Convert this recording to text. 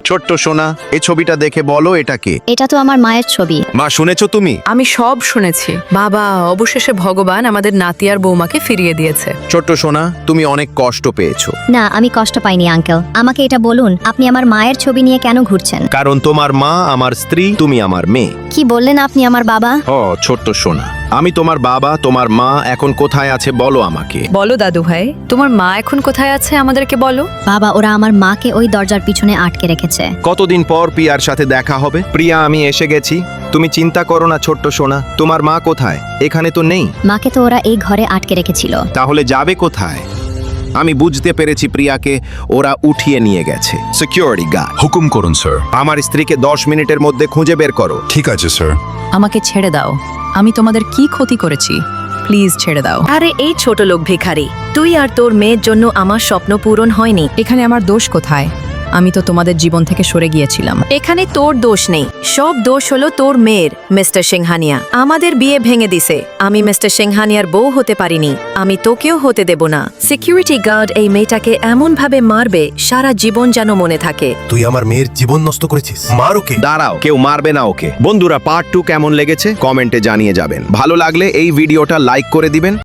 ছোট্ট সোনা, এই ছবিটা দেখে বলো এটা কে? এটা তো আমার মায়ের ছবি। মা, শুনেছো তুমি? আমি সব শুনেছি বাবা। অবশেষে ভগবান আমাদের নাতি আর বৌমাকে ফিরিয়ে দিয়েছে। ছোট্ট সোনা, তুমি অনেক কষ্ট পেয়েছো। না, আমি কষ্ট পাইনি আঙ্কেল। আমাকে এটা বলুন, আপনি আমার মায়ের ছবি নিয়ে কেন ঘুরছেন? কারণ তোমার মা আমার স্ত্রী, তুমি আমার মেয়ে। কি বললেন আপনি আমার বাবা? ছোট্ট সোনা, আমি তোমার বাবা। তোমার মা এখন কোথায় আছে বলো আমাকে। বলো দাদু ভাই, তোমার মা এখন কোথায় আছে আমাদেরকে বলো। বাবা, ওরা আমার মাকে ওই দরজার পিছনে আটকে রেখেছে। কতদিন পর প্রিয়ার সাথে দেখা হবে? প্রিয়া, আমি এসে গেছি। তুমি চিন্তা করো না ছোট্ট সোনা। তোমার মা কোথায়? এখানে তো নেই। মাকে তো ওরা এই ঘরে আটকে রেখেছিল। তাহলে যাবে কোথায়? আমি বুঝতে পেরেছি, প্রিয়াকে ওরা উঠিয়ে নিয়ে গেছে। সিকিউরিটি গার্ড, হুকুম করুন স্যার। আমার স্ত্রীকে 10 মিনিটের মধ্যে খুঁজে বের করো। ঠিক আছে স্যার। আমাকে ছেড়ে দাও। আমি তোমাদের কি ক্ষতি করেছি? প্লিজ ছেড়ে দাও। আরে এই ছোট লোক ভিখারি, তুই আর তোর মেয়ের জন্য আমার স্বপ্ন পূরণ হয়নি। এখানে আমার দোষ কোথায়? আমি তো তোমাদের জীবন থেকে সরে গিয়েছিলাম। এখানে তোর দোষ নেই, সব দোষ হলো তোর মেয়ের, মিস্টার সিংহানিয়া। আমাদের বিয়ে ভেঙে দিছে। আমি মিস্টার সিংহানিয়ার বউ হতে পারিনি, আমি তোকেও হতে দেব না। সিকিউরিটি গার্ড এই মেয়েটাকে এমন ভাবে মারবে সারা জীবন যেন মনে থাকে। তুই আমার মেয়ের জীবন নষ্ট করেছিস, মার ওকে। দাঁড়াও, কেউ মারবে না ওকে। বন্ধুরা, পার্ট 2 কেমন লেগেছে কমেন্টে জানিয়ে যাবেন। ভালো লাগলে এই ভিডিওটা লাইক করে দিবেন।